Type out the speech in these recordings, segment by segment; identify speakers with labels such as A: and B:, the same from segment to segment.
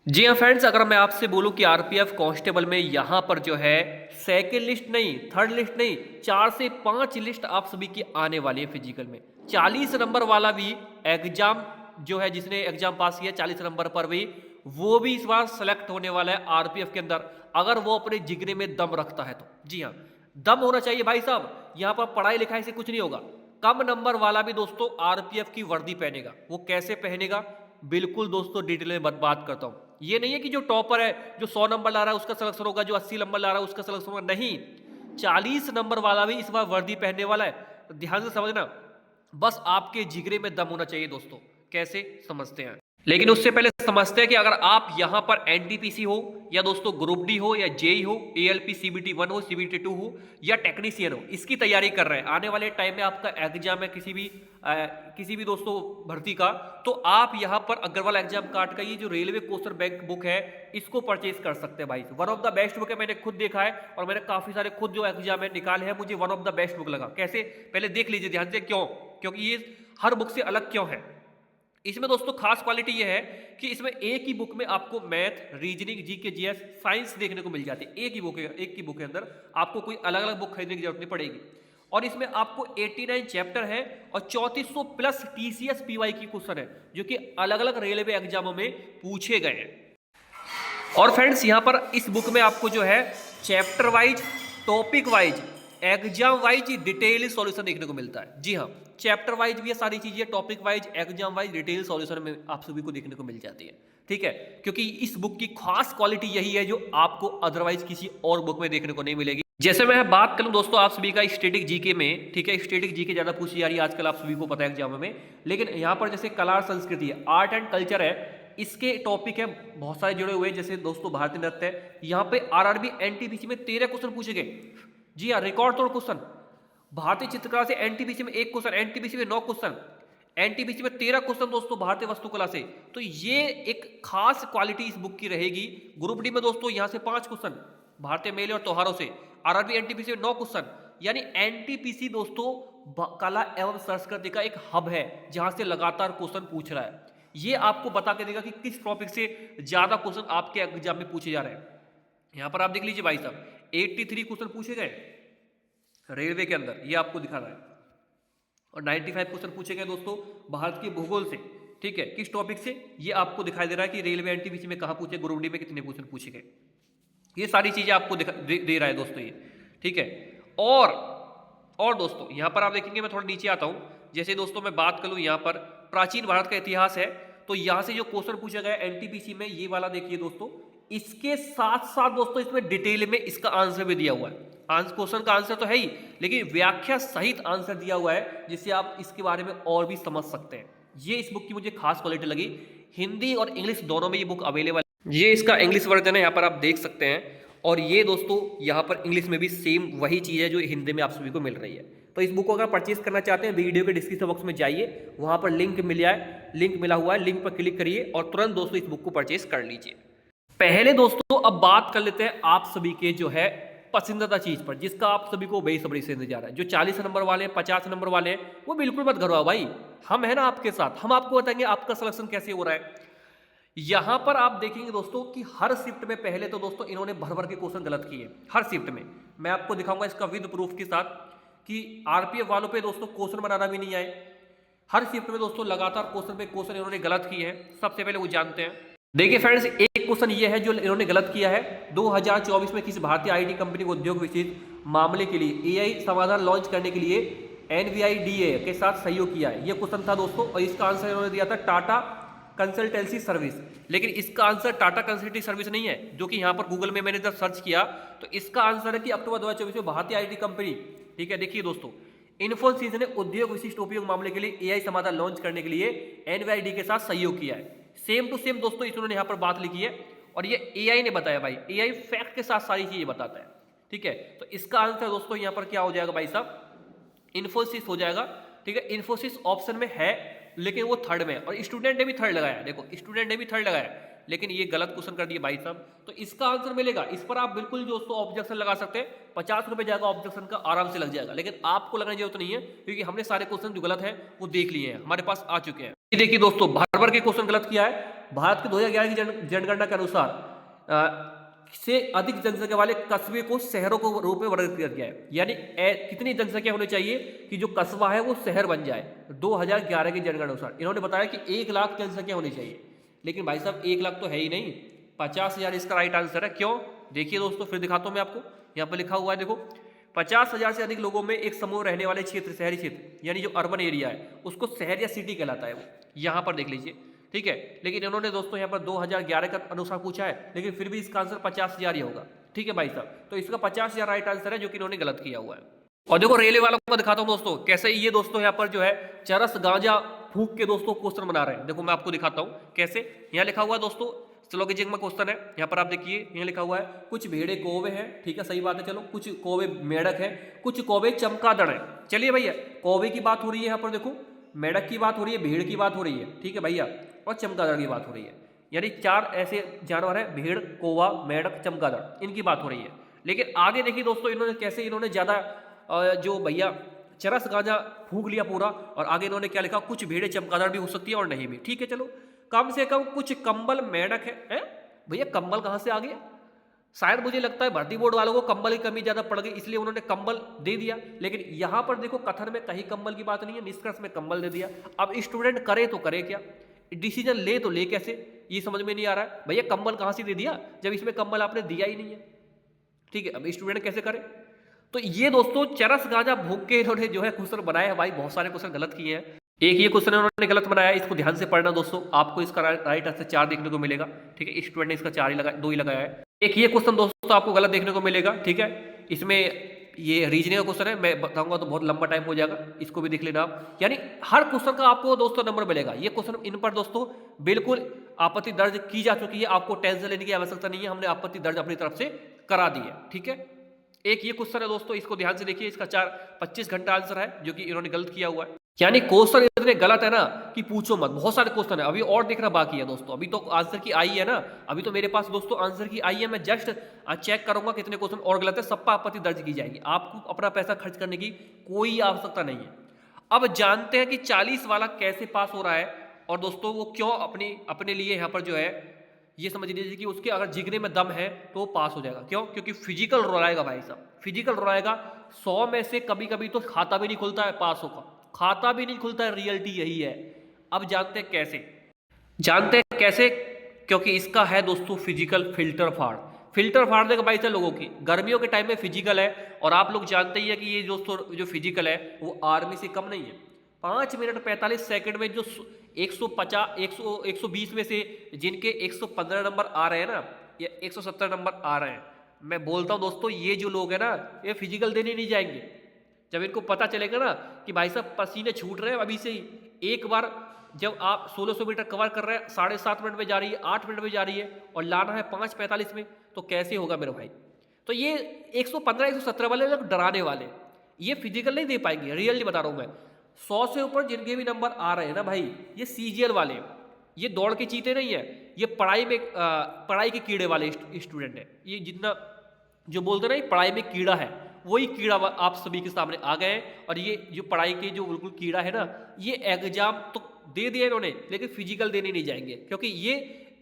A: जी हाँ फ्रेंड्स, अगर मैं आपसे बोलूं कि आरपीएफ कांस्टेबल में यहाँ पर जो है सेकंड लिस्ट नहीं, थर्ड लिस्ट नहीं, 4 से 5 लिस्ट आप सभी की आने वाली है फिजिकल में। 40 नंबर वाला भी एग्जाम जो है, जिसने एग्जाम पास किया 40 नंबर पर भी, वो भी इस बार सेलेक्ट होने वाला है आरपीएफ के अंदर, अगर वो अपने जिगरे में दम रखता है तो। जी हाँ, दम होना चाहिए भाई साहब। यहाँ पर पढ़ाई लिखाई से कुछ नहीं होगा। कम नंबर वाला भी दोस्तों आरपीएफ की वर्दी पहनेगा। वो कैसे पहनेगा, बिल्कुल दोस्तों डिटेल में बात करता हूं। ये नहीं है कि जो टॉपर है, जो 100 नंबर ला रहा है उसका सिलेक्शन होगा, जो 80 नंबर ला रहा है उसका सिलेक्शन होगा। नहीं, 40 नंबर वाला भी इस बार वर्दी पहनने वाला है। तो ध्यान से समझना, बस आपके जिगरे में दम होना चाहिए दोस्तों। कैसे समझते हैं, लेकिन उससे पहले समझते हैं कि अगर आप यहां पर एनटीपीसी हो, या दोस्तों ग्रुप डी हो, या जेई हो, एएलपी सीबीटी 1 हो, सीबीटी 2 हो, या टेक्नीशियन हो, इसकी तैयारी कर रहे हैं, आने वाले टाइम में आपका एग्जाम है किसी भी दोस्तों भर्ती का, तो आप यहां पर अग्रवाल एग्जाम कार्ड का ये जो रेलवे क्वेश्चन बैंक बुक है, इसको परचेज कर सकते हैं भाई। One of the best book है, मैंने खुद देखा है और मैंने काफी सारे खुद जो एग्जाम है निकाले हैं, मुझे one of the best book लगा। कैसे, पहले देख लीजिए ध्यान से। क्यों? क्योंकि ये हर बुक से अलग क्यों है। इसमें दोस्तों खास क्वालिटी ये है कि इसमें एक ही बुक में आपको math, reasoning, GK, GS, science देखने को मिल जाती है। एक ही बुक के अंदर आपको कोई अलग अलग बुक खरीदने की जरूरत नहीं पड़ेगी। और इसमें आपको 89 चैप्टर है और 3400 प्लस टीसीएस पीवाई की क्वेश्चन है, जो कि अलग अलग रेलवे एग्जामों में पूछे गए हैं। और फ्रेंड्स यहाँ पर इस बुक में आपको जो है chapter wise, topic wise, exam wise detail solution देखने को मिलता है। जी हाँ, चैप्टर वाइज भी ये सारी चीजें, topic wise, exam wise detail solution में आप सभी को देखने को मिल जाती है। ठीक है, क्योंकि इस बुक की खास क्वालिटी यही है जो आपको अदरवाइज किसी और बुक में देखने को नहीं मिलेगी। जैसे मैं बात करूं दोस्तों आप सभी का स्टैटिक जीके में, ठीक है, स्टैटिक जीके ज्यादा पूछी जा रही है आजकल, आप सभी को पता है एग्जाम में। लेकिन यहाँ पर जैसे कला और संस्कृति है, आर्ट एंड कल्चर है, इसके टॉपिक है बहुत सारे जुड़े हुए हैं। जैसे दोस्तों भारतीय नृत्य है, यहाँ पे आरआरबी एनटीपीसी में 13 क्वेश्चन पूछे गए। जी हाँ, रिकॉर्ड तोड़ क्वेश्चन। भारतीय चित्रकला से एनटीपीसी में 1 क्वेश्चन, एनटीपीसी में 9 क्वेश्चन, एनटीपीसी में 13 क्वेश्चन दोस्तों भारतीय वस्तुकला से। तो ये एक खास क्वालिटी इस बुक की रहेगी। ग्रुप डी में दोस्तों यहाँ से 5 क्वेश्चन भारतीय मेले और त्योहारों से, आरआरबी एनटीपीसी में 9 क्वेश्चन। यानी एनटीपीसी दोस्तों कला एवं संस्कृति का एक हब है, जहां से लगातार क्वेश्चन पूछ रहा है। ये आपको बता के देगा कि किस टॉपिक से ज्यादा क्वेश्चन आपके एग्जाम में पूछे जा रहे हैं। यहां पर आप देख लीजिए भाई साहब, 83 क्वेश्चन पूछे गए रेलवे के अंदर, ये आपको दिखा रहा है। और 95 क्वेश्चन पूछे गए दोस्तों भारत के भूगोल से। ठीक है, किस टॉपिक से, ये आपको दिखाई दे रहा है कि रेलवे एनटीपीसी में कहां पूछे, ग्रुप डी में कितने क्वेश्चन पूछे गए। ये सारी चीजें आपको दे रहा है दोस्तों ये। ठीक है, और दोस्तों यहां पर आप देखेंगे, मैं थोड़ा नीचे आता हूं। जैसे दोस्तों मैं बात करूं यहां पर प्राचीन भारत का इतिहास है, तो यहां से जो क्वेश्चन पूछा गया एनटीपीसी में, ये वाला देखिए दोस्तों। इसके साथ साथ दोस्तों इसमें डिटेल में इसका आंसर भी दिया हुआ है। क्वेश्चन का आंसर तो है ही, लेकिन व्याख्या सहित आंसर दिया हुआ है, जिससे आप इसके बारे में और भी समझ सकते हैं। ये इस बुक की मुझे खास क्वालिटी लगी। हिंदी और इंग्लिश दोनों में ये बुक अवेलेबल है। ये इसका इंग्लिश वर्जन है, यहाँ पर आप देख सकते हैं। और ये दोस्तों यहाँ पर इंग्लिश में भी सेम वही चीज़ है जो हिंदी में आप सभी को मिल रही है। तो इस बुक को अगर परचेज करना चाहते हैं, वीडियो के डिस्क्रिप्शन बॉक्स में जाइए, वहाँ पर लिंक मिला हुआ है, लिंक पर क्लिक करिए और तुरंत दोस्तों इस बुक को परचेज कर लीजिए। पहले दोस्तों अब बात कर लेते हैं आप सभी के जो है पसंदीदा चीज पर, जिसका आप सभी को बेसब्री से इंतजार है। जो 40 नंबर वाले, 50 नंबर वाले हैं, वो बिल्कुल मत घबराओ भाई, हम है ना आपके साथ। हम आपको बताएंगे आपका सिलेक्शन कैसे हो रहा है। यहां पर आप देखेंगे दोस्तों कि हर शिफ्ट में पहले तो दोस्तों इन्होंने भर भर के क्वेश्चन गलत किए हर शिफ्ट में। मैं आपको दिखाऊंगा इसका विद प्रूफ के साथ कि आरपीएफ वालों पे दोस्तों क्वेश्चन बनाना भी नहीं आए। हर शिफ्ट में दोस्तों लगातार क्वेश्चन पे क्वेश्चन इन्होंने गलत किए हैं। सबसे पहले वो जानते हैं। देखिए फ्रेंड्स, एक क्वेश्चन ये है जो इन्होंने गलत किया है। 2024 में किसी भारतीय आईटी कंपनी को उद्योग विशिष्ट मामले के लिए एआई समाधान लॉन्च करने के लिए एनवीआईडीए के साथ सहयोग किया है। ये क्वेश्चन था दोस्तों, और इसका आंसर इन्होंने दिया था टाटा कंसल्टेंसी सर्विस। लेकिन इसका आंसर टाटा कंसल्टेंसी सर्विस नहीं है, जो कि यहाँ पर गूगल में मैंने जब सर्च किया तो इसका आंसर है कि अक्टूबर 2024 में भारतीय आईटी कंपनी, ठीक है, देखिए दोस्तों, इन्फोसिस ने उद्योग विशिष्ट उपयोग मामले के लिए एआई समाधान लॉन्च करने के लिए एनवीआईडी के साथ सहयोग किया है। सेम टू सेम दोस्तों इन्होंने यहाँ पर बात लिखी है, और ये एआई ने बताया भाई। एआई फैक्ट के साथ सारी चीजें बताता है। ठीक है, तो इसका आंसर दोस्तों यहाँ पर क्या हो जाएगा भाई साहब, इन्फोसिस हो जाएगा। ठीक है, इन्फोसिस ऑप्शन में है, लेकिन वो थर्ड में, और स्टूडेंट ने भी थर्ड लगाया। देखो, स्टूडेंट ने भी थर्ड लगाया, लेकिन ये गलत क्वेश्चन कर दिए भाई साहब। तो इसका आंसर मिलेगा, इस पर आप बिल्कुल दोस्तों ऑब्जेक्शन लगा सकते हैं। 50 रुपए जाएगा ऑब्जेक्शन का, आराम से लग जाएगा। लेकिन आपको लगने की जरूरत नहीं है, क्योंकि हमने सारे क्वेश्चन जो गलत है वो देख लिए हैं, हमारे पास आ चुके हैं। ये देखिए दोस्तों, भर भर के क्वेश्चन गलत किया है। भारत के 2011 की जनगणना के अनुसार से अधिक जनसंख्या वाले कस्बे को शहरों को रूप में वर्गीकृत किया गया है। यानी कितनी जनसंख्या होनी चाहिए कि जो कस्बा है वो शहर बन जाए। 2011 की जनगणना अनुसार इन्होंने बताया कि 1 लाख जनसंख्या होनी चाहिए, लेकिन भाई साहब 1 लाख तो है ही नहीं, 50,000 इसका राइट आंसर है। क्यों? देखिए दोस्तों, फिर दिखाता हूं मैं आपको। यहाँ पर लिखा हुआ है, देखो 50,000 से अधिक लोगों में एक समूह रहने वाले क्षेत्र, शहरी क्षेत्र यानी जो अर्बन एरिया है उसको शहर या सिटी कहलाता है वो। यहाँ पर देख लीजिए, ठीक है। लेकिन इन्होंने दोस्तों यहाँ पर 2011 का अनुसार पूछा है, लेकिन फिर भी इसका आंसर 50,000 ही होगा। ठीक है भाई साहब, तो इसका 50,000 राइट आंसर है, जो कि इन्होंने गलत किया हुआ है। और देखो रेलवे वालों को दिखाता हूँ दोस्तों कैसे ये दोस्तों यहाँ पर जो है चरस गांजा फूक के दोस्तों क्वेश्चन बना रहे हैं। देखो मैं आपको दिखाता हूँ कैसे। यहाँ लिखा हुआ है दोस्तों, चलो कि में क्वेश्चन है, यहाँ पर आप देखिए, यहाँ लिखा हुआ है कुछ भेड़े कौवे हैं। ठीक है, सही बात है। चलो, कुछ कौवे मेढक है, कुछ कौवे चमगादड़ है। चलिए भैया, कौवे की बात हो रही है यहाँ पर, देखो मेढक की बात हो रही है, भेड़ की बात हो रही है, ठीक है भैया, और चमगादड़ की बात हो रही है। यानी 4 ऐसे जानवर हैं, भेड़, कौवा, मेढक, चमगादड़, इनकी बात हो रही है। लेकिन आगे देखिए दोस्तों, इन्होंने कैसे इन्होंने ज्यादा जो भैया चरस गांजा फूक लिया पूरा, और आगे इन्होंने क्या लिखा, कुछ भेड़े चमगादड़ भी हो सकती है और नहीं भी। ठीक है, चलो कम से कम कुछ कंबल मेढक है भैया। कंबल कहां से आ गया? शायद मुझे लगता है भर्ती बोर्ड वालों को कंबल की कमी ज्यादा पड़ गई, इसलिए उन्होंने कंबल दे दिया। लेकिन यहां पर देखो कथन में कहीं कंबल की बात नहीं है, निष्कर्ष में कंबल दे दिया। अब स्टूडेंट करे तो करे क्या, डिसीजन ले तो ले कैसे, ये समझ में नहीं आ रहा है भैया। कंबल कहां से दे दिया जब इसमें कंबल आपने दिया ही नहीं है। ठीक है, अब स्टूडेंट कैसे करे? तो ये दोस्तों चरस गांजा भूख के इन्होंने जो है क्वेश्चन बनाया है भाई। बहुत सारे क्वेश्चन गलत किए हैं, एक ये क्वेश्चन उन्होंने गलत बनाया, इसको ध्यान से पढ़ना दोस्तों, आपको इसका राइट आंसर 4 देखने को मिलेगा। ठीक है, स्टूडेंट ने इसका 4 ही लगाया, 2 ही लगाया है। एक ये क्वेश्चन दोस्तों आपको गलत देखने को मिलेगा। ठीक है, इसमें ये रीजनिंग का क्वेश्चन है, मैं बताऊंगा तो बहुत लंबा टाइम हो जाएगा, इसको भी देख लेना आप। यानी हर क्वेश्चन का आपको दोस्तों नंबर मिलेगा। ये क्वेश्चन इन पर दोस्तों बिल्कुल आपत्ति दर्ज की जा चुकी है, आपको टेंशन लेने की आवश्यकता नहीं है, हमने आपत्ति दर्ज अपनी तरफ से करा दी है। ठीक है, एक ये क्वेश्चन है दोस्तों, इसको ध्यान से देखिए, इसका 25 घंटा आंसर है, जो कि इन्होंने गलत किया हुआ है। यानी क्वेश्चन इतने गलत है ना कि पूछो मत, बहुत सारे क्वेश्चन है, अभी और देखना बाकी है दोस्तों। अभी तो आंसर की आई है ना, अभी तो मेरे पास दोस्तों आंसर की आई है, मैं जस्ट चेक करूंगा कितने क्वेश्चन और गलत है, सब पर आपत्ति दर्ज की जाएगी। आपको अपना पैसा खर्च करने की कोई आवश्यकता नहीं है। अब जानते हैं कि 40 वाला कैसे पास हो रहा है, और दोस्तों वो क्यों अपने लिए यहाँ पर जो है ये समझ लीजिए कि उसके अगर जिगरे में दम है तो वो पास हो जाएगा। क्यों? क्योंकि फिजिकल रोलाएगा भाई साहब, फिजिकल रोलाएगा। 100 में से कभी कभी तो खाता भी नहीं खुलता है, पास होगा, खाता भी नहीं खुलता है, रियलिटी यही है। अब जानते हैं कैसे, क्योंकि इसका है दोस्तों फिजिकल फिल्टर फाड़ देगा भाई साहब लोगों की। गर्मियों के टाइम में फिजिकल है, और आप लोग जानते ही है कि ये दोस्तों जो फिजिकल है वो आर्मी से कम नहीं है। 5 मिनट 45 सेकंड में जो 120 में से जिनके 115 नंबर आ रहे हैं ना, या 170 नंबर आ रहे हैं, मैं बोलता हूं दोस्तों ये जो लोग हैं ना, ये फिजिकल देने नहीं जाएंगे। जब इनको पता चलेगा ना कि भाई साहब पसीने छूट रहे हैं अभी से ही, एक बार जब आप 1600 मीटर कवर कर रहे हैं, 7.5 मिनट में जा रही है, 8 मिनट में जा रही है, और लाना है 5:45 में, तो कैसे होगा मेरे भाई? तो ये 115 117 वाले लोग डराने वाले, ये फिजिकल नहीं दे पाएंगे, रियली बता रहा हूं मैं। 100 से ऊपर जिनके भी नंबर आ रहे हैं ना भाई, ये सीजीएल वाले, ये दौड़ के चीते नहीं है, ये पढ़ाई के कीड़े वाले स्टूडेंट है। ये जितना जो बोलते ना पढ़ाई में कीड़ा है, वही कीड़ा आप सभी के सामने आ गए हैं। और ये जो पढ़ाई के जो बिल्कुल कीड़ा है ना, ये एग्जाम तो दे दिया इन्होंने, लेकिन फिजिकल देने नहीं जाएंगे, क्योंकि ये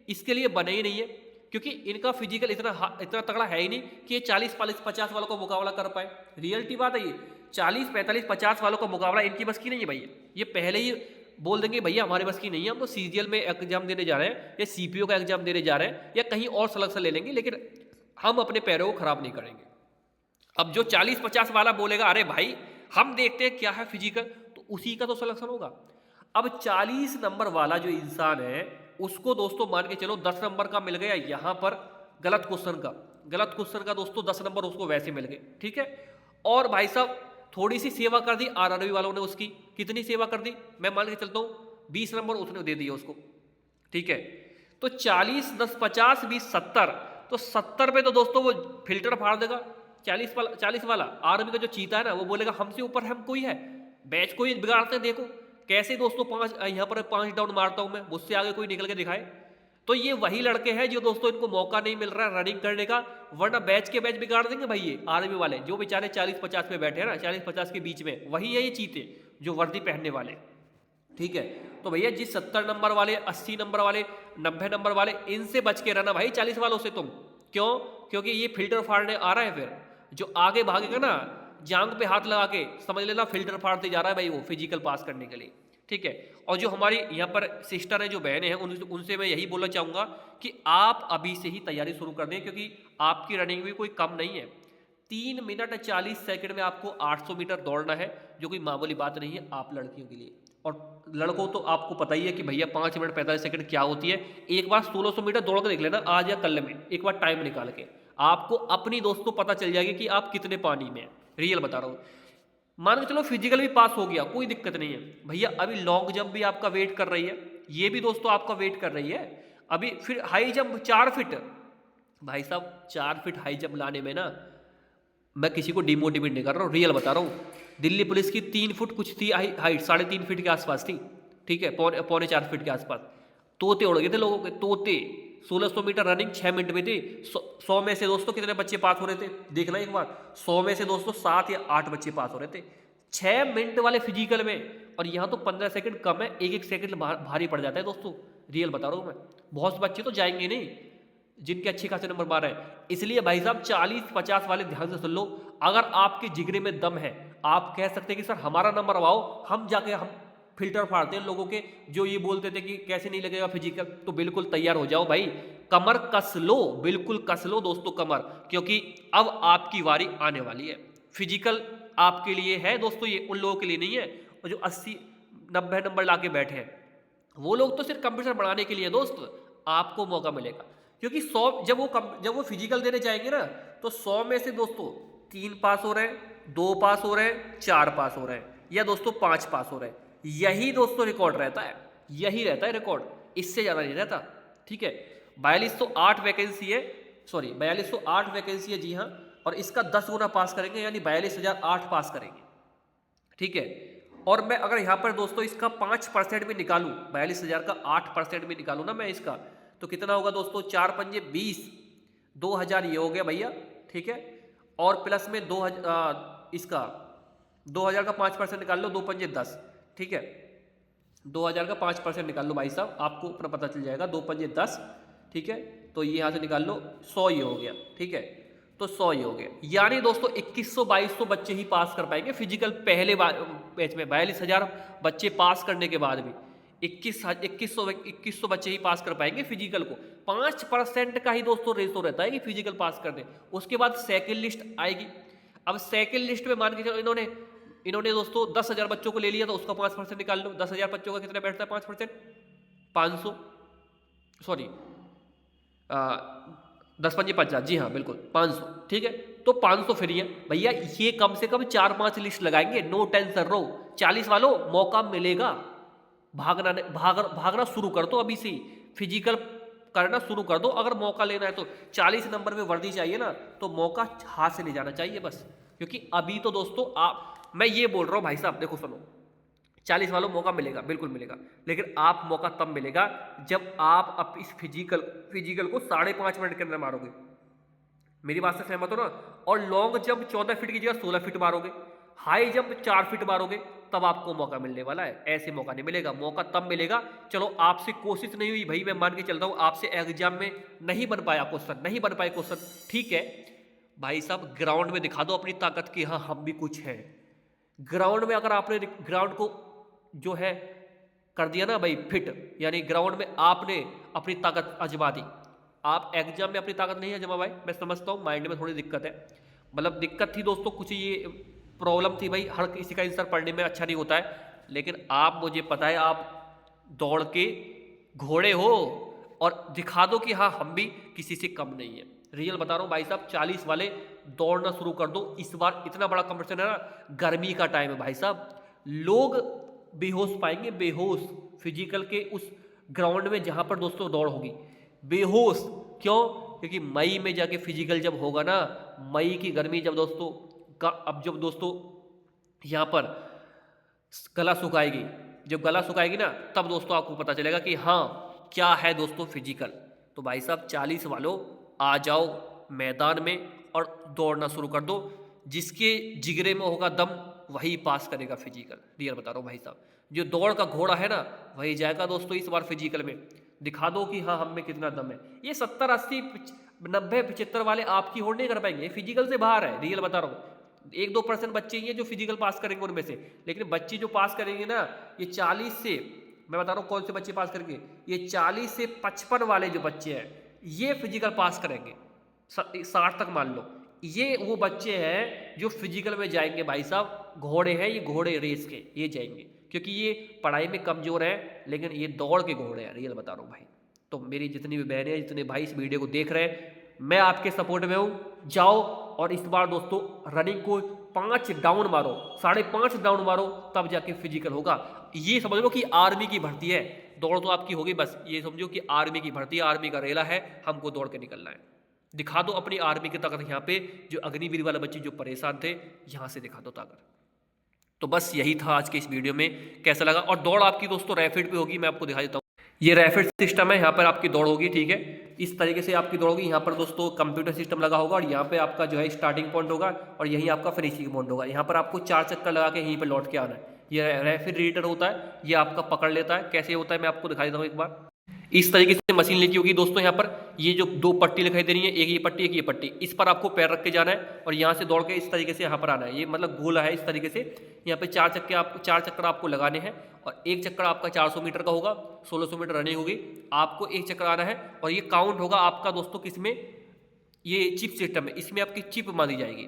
A: इसके लिए बने ही नहीं है। क्योंकि इनका फिजिकल इतना तगड़ा है ही नहीं कि ये 40-50 वालों का मुकाबला कर पाए। रियलिटी बात है, ये 40-45-50 वालों का मुकाबला इनकी बस की नहीं है भैया। ये पहले ही बोल देंगे भैया हमारे बस की नहीं है, हम तो सीजीएल में एग्जाम देने जा रहे हैं, या सीपीओ का एग्जाम देने जा रहे हैं, या कहीं और सिलेक्शन ले लेंगे, लेकिन हम अपने पैरों को खराब नहीं करेंगे। अब जो 40-50 वाला बोलेगा अरे भाई हम देखते हैं क्या है फिजिकल, तो उसी का तो सिलेक्शन होगा। अब 40 नंबर वाला जो इंसान है उसको दोस्तों मान के चलो 10 नंबर का मिल गया यहाँ पर गलत क्वेश्चन का दोस्तों 10 नंबर उसको वैसे मिल गए। ठीक है, और भाई साहब थोड़ी सी सेवा कर दी आरआरबी वालों ने उसकी, कितनी सेवा कर दी, मैं मान के चलता हूँ 20 नंबर उसने दे दिया उसको। ठीक है, तो 40 10 50 20 70, तो 70 पे तो दोस्तों वो फिल्टर फाड़ देगा। 40 वाला आर्मी का जो चीता है ना, वो बोलेगा हमसे ऊपर हम कोई है, बैच कोई बिगाड़ते हैं, देखो कैसे दोस्तों यहाँ पर 5 डाउन मारता हूं मैं, मुझसे आगे कोई निकल के दिखाए। तो ये वही लड़के हैं जो दोस्तों इनको मौका नहीं मिल रहा है रनिंग करने का, वरना बैच के बैच बिगाड़ देंगे भाई ये आर्मी वाले, जो बेचारे 40-50 में बैठे हैं ना, 40-50 के बीच में, वही है ये चीते जो वर्दी पहनने वाले। ठीक है। तो भैया जिस 70 नंबर वाले, 80 नंबर वाले, 90 नंबर वाले, इनसे बच के रहना भाई 40 वालों से तुम। क्यों? क्योंकि ये फिल्टर फाड़ने आ रहा है। फिर जो आगे भागेगा ना जांग पे हाथ लगा के, समझ लेना फिल्टर फाड़ते जा रहा है भाई वो फिजिकल पास करने के लिए। ठीक है। और जो हमारी यहाँ पर सिस्टर है, जो बहनें हैं, उनसे मैं यही बोलना चाहूँगा कि आप अभी से ही तैयारी शुरू कर दें, क्योंकि आपकी रनिंग भी कोई कम नहीं है। 3 मिनट 40 सेकंड में आपको 800 मीटर दौड़ना है, जो कोई मामूली बात नहीं है आप लड़कियों के लिए। और लड़कों तो आपको पता ही है कि भैया 5 मिनट 45 सेकंड क्या होती है। एक बार 1600 मीटर दौड़ के देख लेना आज या कल में, एक बार टाइम निकाल के, आपको अपनी दोस्तों पता चल जाएगी कि आप कितने पानी में हैं। रियल बता रहा हूँ। मान के चलो फिजिकल भी पास हो गया, कोई दिक्कत नहीं है भैया। अभी लॉन्ग जंप भी आपका वेट कर रही है, ये भी दोस्तों आपका वेट कर रही है। अभी फिर हाई जंप 4 फीट, भाई साहब 4 फीट हाई जंप लाने में ना, मैं किसी को डिमोटिवेट नहीं कर रहा हूँ, रियल बता रहा हूँ। दिल्ली पुलिस की 3 फुट कुछ थी हाइट, 3.5 फीट के आसपास थी। ठीक है, पौने 4 फीट के आसपास। तोते उड़ गए थे लोगों के, तोते। 1600 मीटर रनिंग 6 मिनट में थी। 100 में से दोस्तों कितने बच्चे पास हो रहे थे देखना एक बार। 100 में से दोस्तों 7 या 8 बच्चे पास हो रहे थे 6 मिनट वाले फिजिकल में। और यहाँ तो 15 सेकंड कम है, एक सेकंड भारी पड़ जाता है दोस्तों। रियल बता रहा हूँ मैं। बहुत से बच्चे तो जाएंगे नहीं जिनके अच्छे खासे नंबर मार रहे हैं। इसलिए भाई साहब 40-50 वाले ध्यान से सुन लो। अगर आपके जिगरे में दम है, आप कह सकते हैं कि सर हमारा नंबर आओ, हम जाके हम फिल्टर फाड़ते हैं लोगों के जो ये बोलते थे कि कैसे नहीं लगेगा फिजिकल। तो बिल्कुल तैयार हो जाओ भाई, कमर कस लो, बिल्कुल कस लो दोस्तों कमर, क्योंकि अब आपकी बारी आने वाली है। फिजिकल आपके लिए है दोस्तों, ये उन लोगों के लिए नहीं है। और जो 80-90 नंबर ला के बैठे हैं वो लोग तो सिर्फ कंपटीशन बढ़ाने के लिए दोस्त, आपको मौका मिलेगा। क्योंकि 100 जब वो फिजिकल देने जाएंगे ना, तो 100 में से दोस्तों 3 पास हो रहे हैं, 2 पास हो रहे हैं, 4 पास हो रहे हैं, या दोस्तों 5 पास हो रहे हैं। यही दोस्तों रिकॉर्ड रहता है, यही रहता है रिकॉर्ड, इससे ज़्यादा नहीं रहता। ठीक है। 4208 वैकेंसी है, सॉरी 4208 वैकेंसी है, जी हाँ। और इसका 10 गुना पास करेंगे, यानी 42,008 पास करेंगे। ठीक है। और मैं अगर यहाँ पर दोस्तों इसका 5% भी निकालूं, 42,000 का 8% भी निकालूं ना मैं इसका, तो कितना होगा दोस्तों? 4 पंजे 20, 2000 ये हो गया भैया। ठीक है। और प्लस में 2000 इसका 2000 का 5% निकाल लो, 2 पंजे 10। ठीक है। 2000 का 5% निकाल लो भाई साहब, आपको अपना पता चल जाएगा। 2 पंजे 10। ठीक है। तो ये यहाँ से निकाल लो, 100 ये हो गया। ठीक है। तो 100 ये हो गया, यानी दोस्तों 2100-2200 बच्चे ही पास कर पाएंगे फिजिकल पहले बैच में। 42,000 बच्चे पास करने के बाद भी 2100 बच्चे ही पास कर पाएंगे फिजिकल को। 5% का ही दोस्तों रेशो रहता है कि फिजिकल पास कर दे। उसके बाद सेकंड लिस्ट आएगी। अब सेकंड लिस्ट में मान के चलो इन्होंने दोस्तों 10,000 बच्चों को ले लिया, तो उसका 5% निकाल लो। 10,000 बच्चों का कितना बैठता है 5%? 500, सॉरी 10 पंजे 50, जी हाँ बिल्कुल 500। ठीक है। तो 500 फ्री है भैया। ये कम से कम 4-5 लिस्ट लगाएंगे, नो टेंशन रहो। 40 वालों मौका मिलेगा, भागना शुरू कर दो अभी से, फिजिकल करना शुरू कर दो। अगर मौका लेना है तो 40 नंबर में वर्दी चाहिए ना, तो मौका हाथ से ले जाना चाहिए बस। क्योंकि अभी तो दोस्तों मैं ये बोल रहा हूँ भाई साहब, देखो सुनो, 40 वालों मौका मिलेगा, बिल्कुल मिलेगा, लेकिन आप मौका तब मिलेगा जब आप इस फिजिकल को 5.5 मिनट के अंदर मारोगे। मेरी बात से सहमत हो ना? और लॉन्ग जंप 14 फीट की जगह 16 फीट मारोगे, हाई जंप 4 फीट मारोगे, तब आपको मौका मिलने वाला है। ऐसे मौका नहीं मिलेगा, मौका तब मिलेगा। चलो आपसे कोशिश नहीं हुई भाई, मैं मान के चलता हूँ आपसे एग्जाम में नहीं बन पाया क्वेश्चन, नहीं बन पाए क्वेश्चन, ठीक है भाई साहब, ग्राउंड में दिखा दो अपनी ताकत की, हाँ हम भी कुछ हैं। ग्राउंड में अगर आपने ग्राउंड को जो है कर दिया ना भाई फिट, यानी ग्राउंड में आपने अपनी ताकत आजमा दी। आप एग्जाम में अपनी ताकत नहीं आजमा भाई, मैं समझता हूँ माइंड में थोड़ी दिक्कत है, मतलब दिक्कत थी दोस्तों, कुछ ये प्रॉब्लम थी भाई। हर किसी का आंसर पढ़ने में अच्छा नहीं होता है, लेकिन आप, मुझे पता है आप दौड़ के घोड़े हो, और दिखा दो कि हाँ हम भी किसी से कम नहीं है। रियल बता रहा हूँ भाई साहब, 40 वाले दौड़ना शुरू कर दो। इस बार इतना बड़ा कंपटीशन है ना, गर्मी का टाइम है भाई साहब, लोग बेहोश पाएंगे, बेहोश फिजिकल के उस ग्राउंड में जहां पर दोस्तों दौड़ होगी, बेहोश। क्यों? क्योंकि मई में जाके फिजिकल जब होगा ना, मई की गर्मी जब दोस्तों अब जब दोस्तों यहाँ पर गला सुखाएगी, जब गला सुखाएगी ना, तब दोस्तों आपको पता चलेगा कि हाँ क्या है दोस्तों फिजिकल। तो भाई साहब 40 वालों आ जाओ मैदान में और दौड़ना शुरू कर दो। जिसके जिगरे में होगा दम वही पास करेगा फिजिकल, रियल बता रहा हूँ भाई साहब। जो दौड़ का घोड़ा है ना, वही जाएगा दोस्तों इस बार फिजिकल में। दिखा दो कि हाँ हम में कितना दम है। ये 70 80 90 75 वाले आपकी होल्ड नहीं कर पाएंगे, फिजिकल से बाहर है, रियल बता रहा हूँ। 1-2% बच्चे ही हैं जो फिजिकल पास करेंगे उनमें से, लेकिन बच्चे जो पास करेंगे ना, ये 40 से, मैं बता रहा हूँ कौन से बच्चे पास करेंगे, ये 40 से 55 वाले जो बच्चे हैं ये फिजिकल पास करेंगे, 60 तक मान लो। ये वो बच्चे हैं जो फिजिकल में जाएंगे भाई साहब, घोड़े हैं ये, घोड़े रेस के ये जाएंगे, क्योंकि ये पढ़ाई में कमजोर है लेकिन ये दौड़ के घोड़े हैं, रियल बता रहा हूँ भाई। तो मेरी जितनी भी बहनें हैं, जितने भाई इस वीडियो को देख रहे हैं, मैं आपके सपोर्ट में हूँ। जाओ और इस बार दोस्तों रनिंग को 5 डाउन मारो, 5.5 डाउन मारो, तब जाके फिजिकल होगा। ये समझ लो कि आर्मी की भर्ती है, दौड़ तो आपकी होगी, बस ये समझो कि आर्मी की भर्ती है, आर्मी का रेला है, हमको दौड़ के निकलना है। दिखा दो अपनी आर्मी की ताकत यहाँ पे, जो अग्निवीर वाले बच्चे जो परेशान थे, यहाँ से दिखा दो ताकत। तो बस यही था आज के इस वीडियो में, कैसा लगा। और दौड़ आपकी दोस्तों रैपिड पे होगी, मैं आपको दिखा देता हूँ। ये रैपिड सिस्टम है, यहाँ पर आपकी दौड़ होगी, ठीक है, इस तरीके से आपकी दौड़ होगी। यहाँ पर दोस्तों कंप्यूटर सिस्टम लगा होगा और यहाँ पे आपका जो है स्टार्टिंग पॉइंट होगा और यहीं आपका फिनिशिंग पॉइंट होगा। यहाँ पर आपको 4 चक्कर लगा के यहीं पर लौट के आना है। ये रेफ्रिजरेटर होता है, ये आपका पकड़ लेता है। कैसे होता है मैं आपको दिखा देता हूँ एक बार। इस तरीके से मशीन लिखी होगी दोस्तों, यहाँ पर ये जो 2 पट्टी दिखाई दे रही है, एक ये पट्टी एक ये पट्टी, इस पर आपको पैर रख के जाना है और यहाँ से दौड़ के इस तरीके से यहाँ पर आना है। ये मतलब गोला है, इस तरीके से यहाँ पे 4 चक्कर आपको लगाने हैं और एक चक्कर आपका 400 मीटर का होगा, 1600 मीटर रनिंग होगी, आपको एक चक्कर आना है। और ये काउंट होगा आपका दोस्तों किसमें, ये चिप सिस्टम है, इसमें आपकी चिप मानी जाएगी।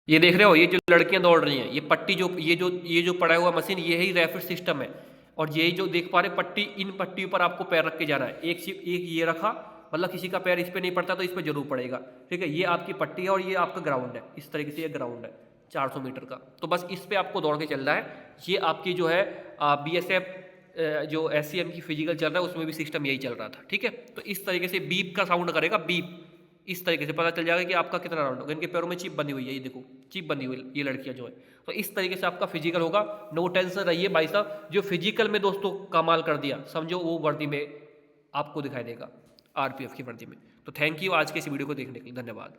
A: ये देख रहे हो, ये जो लड़कियां दौड़ रही हैं, ये पट्टी जो ये जो पड़ा हुआ मशीन, ये ही रैपिड सिस्टम है। और यही जो देख पा रहे पट्टी, इन पट्टी पर आपको पैर रख के जाना है। एक ये रखा, मतलब किसी का पैर इस पर नहीं पड़ता तो इस पर जरूर पड़ेगा, ठीक है। ये आपकी पट्टी है और ये आपका ग्राउंड है, इस तरीके से ये ग्राउंड है 400 मीटर का। तो बस इस पर आपको दौड़ के चलना है। ये आपकी जो है BSF जो SCM की फिजिकल चल रहा है, उसमें भी सिस्टम यही चल रहा था, ठीक है। तो इस तरीके से बीप का साउंड करेगा, बीप, इस तरीके से पता चल जाएगा कि आपका कितना राउंड होगा। इनके पैरों में चिप बनी हुई है, ये देखो चिप बनी हुई है, ये लड़कियां जो है। तो इस तरीके से आपका फिजिकल होगा, नो टेंशन रहिए भाई साहब। जो फिजिकल में दोस्तों कमाल कर दिया, समझो वो वर्दी में आपको दिखाई देगा, RPF की वर्दी में। तो थैंक यू आज के इस वीडियो को देखने के लिए, धन्यवाद।